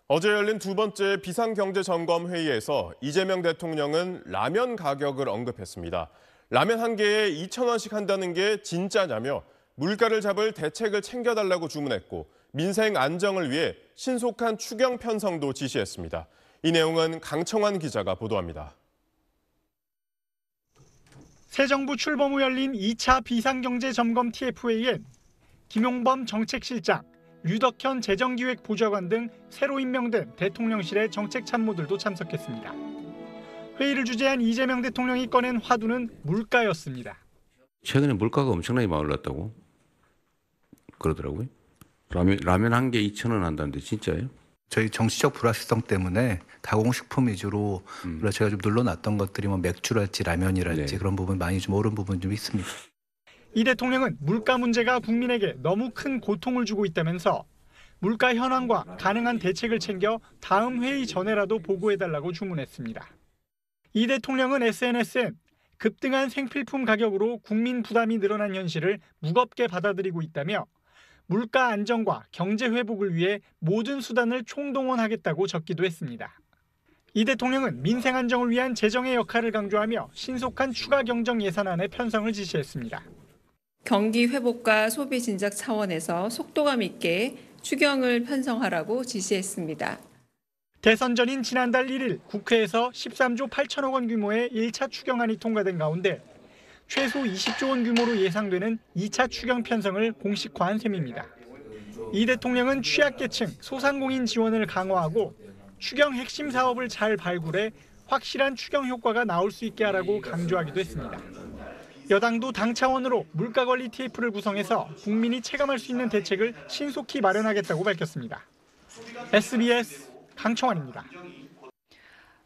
어제 열린 두 번째 비상경제점검회의에서 이재명 대통령은 라면 가격을 언급했습니다. 라면 한 개에 2,000원씩 한다는 게 진짜냐며 물가를 잡을 대책을 챙겨달라고 주문했고 민생 안정을 위해 신속한 추경 편성도 지시했습니다. 이 내용은 강청환 기자가 보도합니다. 새 정부 출범 후 열린 2차 비상경제점검 TF회의엔 김용범 정책실장, 류덕현 재정기획보좌관 등 새로 임명된 대통령실의 정책참모들도 참석했습니다. 회의를 주재한 이재명 대통령이 꺼낸 화두는 물가였습니다. 최근에 물가가 엄청나게 많이 올랐다고 그러더라고요. 라면 한 개 2,000원 한다는데 진짜예요? 저희 정치적 불확실성 때문에 가공식품 위주로 제가 좀 눌러놨던 것들이 뭐 맥주랄지 라면이랄지 그런 부분 많이 좀 오른 부분 좀 있습니다. 이 대통령은 물가 문제가 국민에게 너무 큰 고통을 주고 있다면서 물가 현황과 가능한 대책을 챙겨 다음 회의 전에라도 보고해달라고 주문했습니다. 이 대통령은 SNS엔 급등한 생필품 가격으로 국민 부담이 늘어난 현실을 무겁게 받아들이고 있다며 물가 안정과 경제 회복을 위해 모든 수단을 총동원하겠다고 적기도 했습니다. 이 대통령은 민생 안정을 위한 재정의 역할을 강조하며 신속한 추가 경정 예산안의 편성을 지시했습니다. 경기 회복과 소비 진작 차원에서 속도감 있게 추경을 편성하라고 지시했습니다. 대선 전인 지난달 1일 국회에서 13조 8천억 원 규모의 1차 추경안이 통과된 가운데 최소 20조 원 규모로 예상되는 2차 추경 편성을 공식화한 셈입니다. 이 대통령은 취약계층, 소상공인 지원을 강화하고 추경 핵심 사업을 잘 발굴해 확실한 추경 효과가 나올 수 있게 하라고 강조하기도 했습니다. 여당도 당 차원으로 물가관리 TF를 구성해서 국민이 체감할 수 있는 대책을 신속히 마련하겠다고 밝혔습니다. SBS 강청환입니다.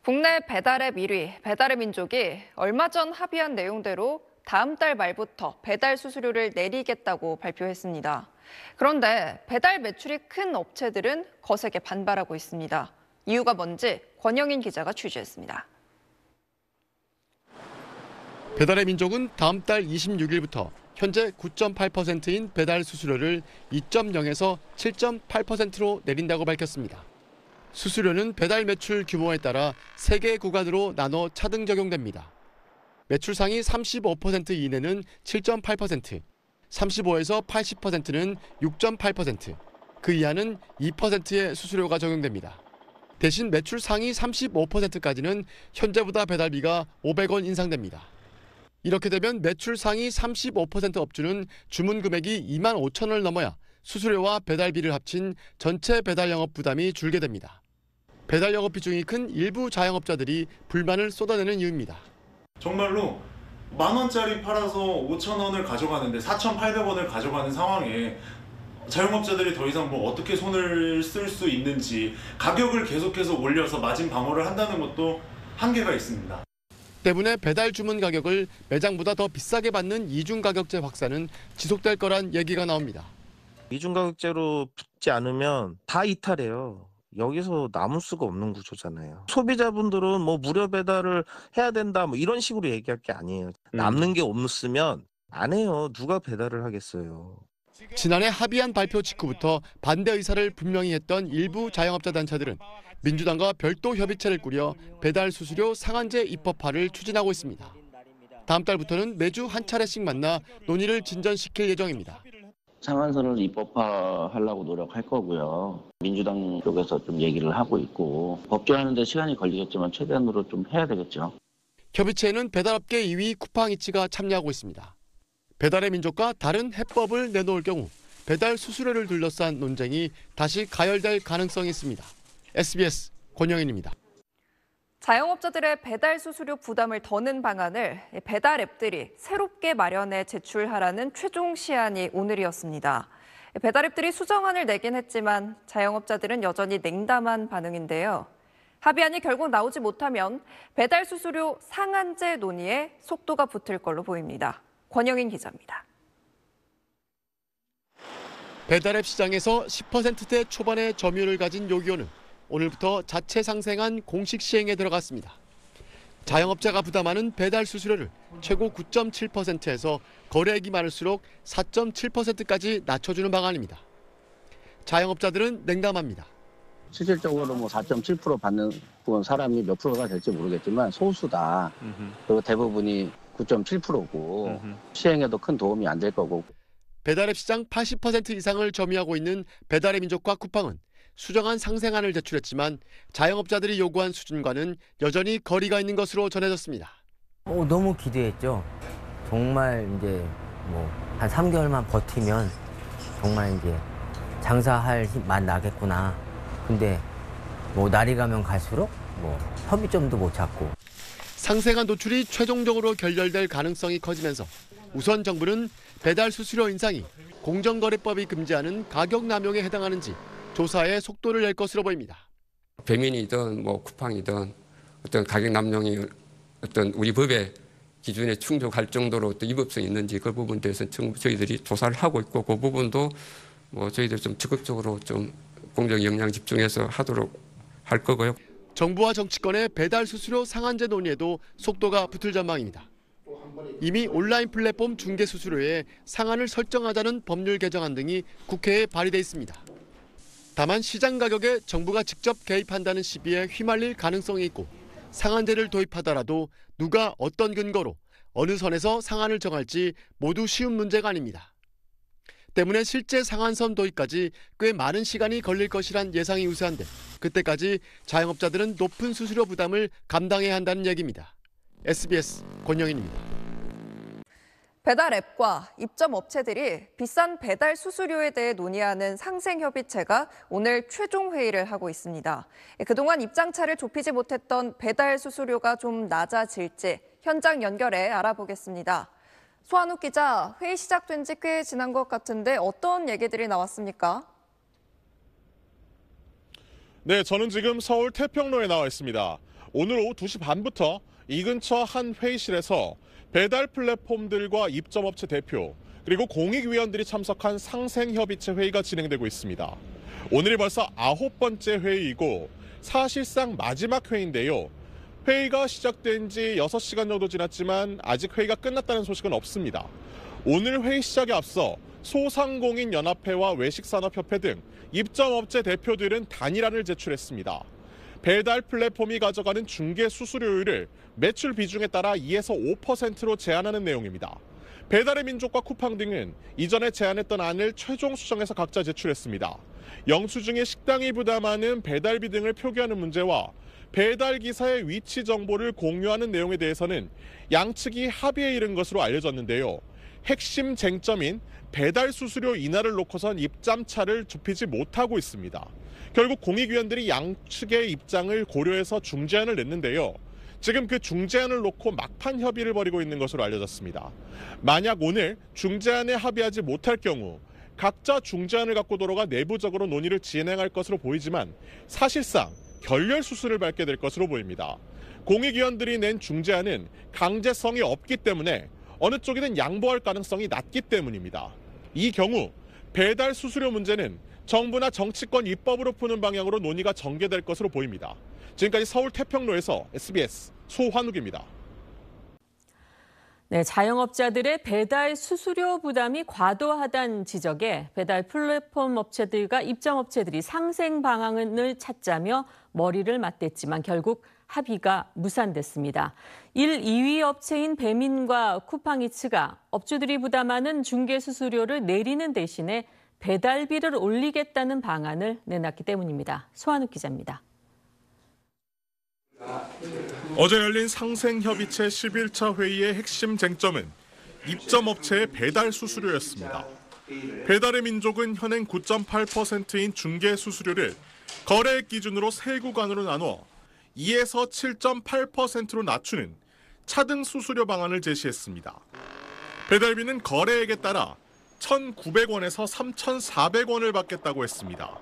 국내 배달앱 1위 배달의 민족이 얼마 전 합의한 내용대로 다음 달 말부터 배달 수수료를 내리겠다고 발표했습니다. 그런데 배달 매출이 큰 업체들은 거세게 반발하고 있습니다. 이유가 뭔지 권영인 기자가 취재했습니다. 배달의 민족은 다음 달 26일부터 현재 9.8%인 배달 수수료를 2.0에서 7.8%로 내린다고 밝혔습니다. 수수료는 배달 매출 규모에 따라 3개 구간으로 나눠 차등 적용됩니다. 매출 상위 35% 이내는 7.8%, 35에서 80%는 6.8%, 그 이하는 2%의 수수료가 적용됩니다. 대신 매출 상위 35%까지는 현재보다 배달비가 500원 인상됩니다. 이렇게 되면 매출 상위 35% 업주는 주문 금액이 2만 5천 원을 넘어야 수수료와 배달비를 합친 전체 배달 영업 부담이 줄게 됩니다. 배달 영업 비중이 큰 일부 자영업자들이 불만을 쏟아내는 이유입니다. 정말로 10,000원짜리 팔아서 5,000원을 가져가는데 4,800원을 가져가는 상황에 자영업자들이 더 이상 뭐 어떻게 손을 쓸 수 있는지 가격을 계속해서 올려서 마진 방어를 한다는 것도 한계가 있습니다. 때문에 배달 주문 가격을 매장보다 더 비싸게 받는 이중가격제 확산은 지속될 거란 얘기가 나옵니다. 이중가격제로 붙지 않으면 다 이탈해요. 여기서 남을 수가 없는 구조잖아요. 소비자분들은 뭐 무료 배달을 해야 된다 뭐 이런 식으로 얘기할 게 아니에요. 남는 게 없으면 안 해요. 누가 배달을 하겠어요. 지난해 합의안 발표 직후부터 반대 의사를 분명히 했던 일부 자영업자 단체들은 민주당과 별도 협의체를 꾸려 배달 수수료 상한제 입법화를 추진하고 있습니다. 다음 달부터는 매주 한 차례씩 만나 논의를 진전시킬 예정입니다. 상한선을 입법화하려고 노력할 거고요. 민주당 쪽에서 좀 얘기를 하고 있고 법제하는 데 시간이 걸리겠지만 최대한으로 좀 해야 되겠죠. 협의체에는 배달업계 2위 쿠팡이츠가 참여하고 있습니다. 배달의 민족과 다른 해법을 내놓을 경우 배달 수수료를 둘러싼 논쟁이 다시 가열될 가능성이 있습니다. SBS 권영인입니다. 자영업자들의 배달 수수료 부담을 더는 방안을 배달 앱들이 새롭게 마련해 제출하라는 최종 시한이 오늘이었습니다. 배달 앱들이 수정안을 내긴 했지만 자영업자들은 여전히 냉담한 반응인데요. 합의안이 결국 나오지 못하면 배달 수수료 상한제 논의에 속도가 붙을 걸로 보입니다. 권영인 기자입니다. 배달앱 시장에서 10%대 초반의 점유율을 가진 요기요는 오늘부터 자체 상생한 공식 시행에 들어갔습니다. 자영업자가 부담하는 배달 수수료를 최고 9.7%에서 거래액이 많을수록 4.7%까지 낮춰주는 방안입니다. 자영업자들은 냉담합니다. 실질적으로 뭐 4.7% 받는 그건 사람이 몇 프로가 될지 모르겠지만 소수다. 그리고 대부분이 9.7%고 시행에도 큰 도움이 안 될 거고. 배달앱 시장 80% 이상을 점유하고 있는 배달의 민족과 쿠팡은 수정안 상생안을 제출했지만 자영업자들이 요구한 수준과는 여전히 거리가 있는 것으로 전해졌습니다. 너무 기대했죠. 정말 이제 뭐 한 3개월만 버티면 정말 이제 장사할 힘만 나겠구나. 근데 뭐 날이 가면 갈수록 뭐 협의점도 못 찾고. 상생안 도출이 최종적으로 결렬될 가능성이 커지면서 우선 정부는 배달 수수료 인상이 공정거래법이 금지하는 가격 남용에 해당하는지 조사에 속도를 낼 것으로 보입니다. 배민이든 뭐 쿠팡이든 어떤 가격 남용이 어떤 우리 법의 기준에 충족할 정도로 어떤 위법성이 있는지 그 부분에 대해서 저희들이 조사를 하고 있고 그 부분도 뭐 저희들 좀 적극적으로 좀 공정 역량 집중해서 하도록 할 거고요. 정부와 정치권의 배달 수수료 상한제 논의에도 속도가 붙을 전망입니다. 이미 온라인 플랫폼 중개 수수료에 상한을 설정하자는 법률 개정안 등이 국회에 발의돼 있습니다. 다만 시장 가격에 정부가 직접 개입한다는 시비에 휘말릴 가능성이 있고 상한제를 도입하더라도 누가 어떤 근거로 어느 선에서 상한을 정할지 모두 쉬운 문제가 아닙니다. 때문에 실제 상한선 도입까지 꽤 많은 시간이 걸릴 것이란 예상이 우세한데 그때까지 자영업자들은 높은 수수료 부담을 감당해야 한다는 얘기입니다. SBS 권영인입니다. 배달 앱과 입점 업체들이 비싼 배달 수수료에 대해 논의하는 상생협의체가 오늘 최종 회의를 하고 있습니다. 그동안 입장차를 좁히지 못했던 배달 수수료가 좀 낮아질지 현장 연결해 알아보겠습니다. 소한욱 기자, 회의 시작된 지 꽤 지난 것 같은데 어떤 얘기들이 나왔습니까? 네, 저는 지금 서울 태평로에 나와 있습니다. 오늘 오후 2시 반부터 이 근처 한 회의실에서 배달 플랫폼들과 입점업체 대표 그리고 공익위원들이 참석한 상생협의체 회의가 진행되고 있습니다. 오늘이 벌써 9번째 회의이고 사실상 마지막 회의인데요. 회의가 시작된 지 6시간 정도 지났지만 아직 회의가 끝났다는 소식은 없습니다. 오늘 회의 시작에 앞서 소상공인연합회와 외식산업협회 등 입점업체 대표들은 단일안을 제출했습니다. 배달 플랫폼이 가져가는 중개 수수료율을 매출 비중에 따라 2에서 5%로 제한하는 내용입니다. 배달의 민족과 쿠팡 등은 이전에 제안했던 안을 최종 수정해서 각자 제출했습니다. 영수증에 식당이 부담하는 배달비 등을 표기하는 문제와 배달 기사의 위치 정보를 공유하는 내용에 대해서는 양측이 합의에 이른 것으로 알려졌는데요. 핵심 쟁점인 배달 수수료 인하를 놓고선 입장차를 좁히지 못하고 있습니다. 결국 공익위원들이 양측의 입장을 고려해서 중재안을 냈는데요. 지금 그 중재안을 놓고 막판 협의를 벌이고 있는 것으로 알려졌습니다. 만약 오늘 중재안에 합의하지 못할 경우 각자 중재안을 갖고 돌아가 내부적으로 논의를 진행할 것으로 보이지만 사실상 결렬 수순을 밟게 될 것으로 보입니다. 공익위원들이 낸 중재안은 강제성이 없기 때문에 어느 쪽이든 양보할 가능성이 낮기 때문입니다. 이 경우 배달 수수료 문제는 정부나 정치권 입법으로 푸는 방향으로 논의가 전개될 것으로 보입니다. 지금까지 서울 태평로에서 SBS 소환욱입니다. 네, 자영업자들의 배달 수수료 부담이 과도하다는 지적에 배달 플랫폼 업체들과 입점업체들이 상생 방안을 찾자며 머리를 맞댔지만 결국 합의가 무산됐습니다. 1, 2위 업체인 배민과 쿠팡이츠가 업주들이 부담하는 중개 수수료를 내리는 대신에 배달비를 올리겠다는 방안을 내놨기 때문입니다. 소한욱 기자입니다. 어제 열린 상생협의체 11차 회의의 핵심 쟁점은 입점업체의 배달 수수료였습니다. 배달의 민족은 현행 9.8%인 중개 수수료를 거래액 기준으로 세 구간으로 나누어 2에서 7.8%로 낮추는 차등 수수료 방안을 제시했습니다. 배달비는 거래액에 따라 1,900원에서 3,400원을 받겠다고 했습니다.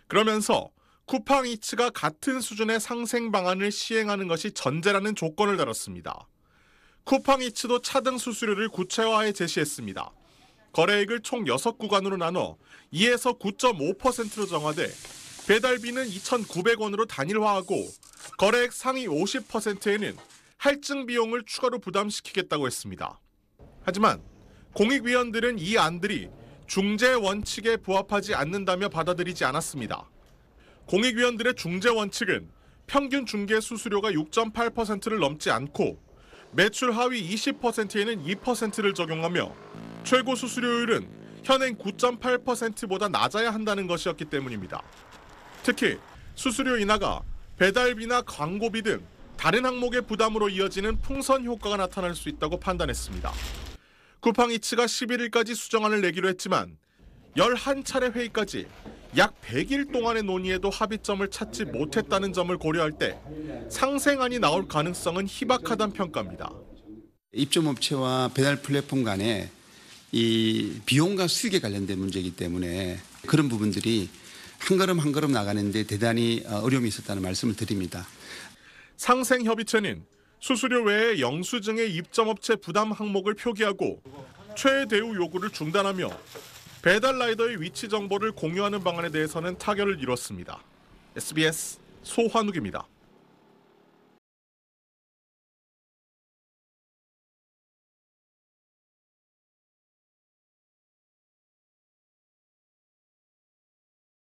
그러면서 쿠팡이츠가 같은 수준의 상생 방안을 시행하는 것이 전제라는 조건을 달았습니다. 쿠팡이츠도 차등 수수료를 구체화해 제시했습니다. 거래액을 총 6구간으로 나눠 2에서 9.5%로 정하되 배달비는 2,900원으로 단일화하고 거래액 상위 50%에는 할증 비용을 추가로 부담시키겠다고 했습니다. 하지만 공익위원들은 이 안들이 중재 원칙에 부합하지 않는다며 받아들이지 않았습니다. 공익위원들의 중재 원칙은 평균 중개 수수료가 6.8%를 넘지 않고 매출 하위 20%에는 2%를 적용하며 최고 수수료율은 현행 9.8%보다 낮아야 한다는 것이었기 때문입니다. 특히 수수료 인하가 배달비나 광고비 등 다른 항목의 부담으로 이어지는 풍선 효과가 나타날 수 있다고 판단했습니다. 쿠팡이츠가 11일까지 수정안을 내기로 했지만 11차례 회의까지 약 100일 동안의 논의에도 합의점을 찾지 못했다는 점을 고려할 때 상생안이 나올 가능성은 희박하다는 평가입니다. 입점업체와 배달 플랫폼 간에 이 비용과 수익에 관련된 문제이기 때문에 그런 부분들이 한 걸음 한 걸음 나가는데 대단히 어려움이 있었다는 말씀을 드립니다. 상생협의체는 수수료 외에 영수증의 입점업체 부담 항목을 표기하고 최애 대우 요구를 중단하며 배달 라이더의 위치 정보를 공유하는 방안에 대해서는 타결을 이뤘습니다. SBS 소환욱입니다.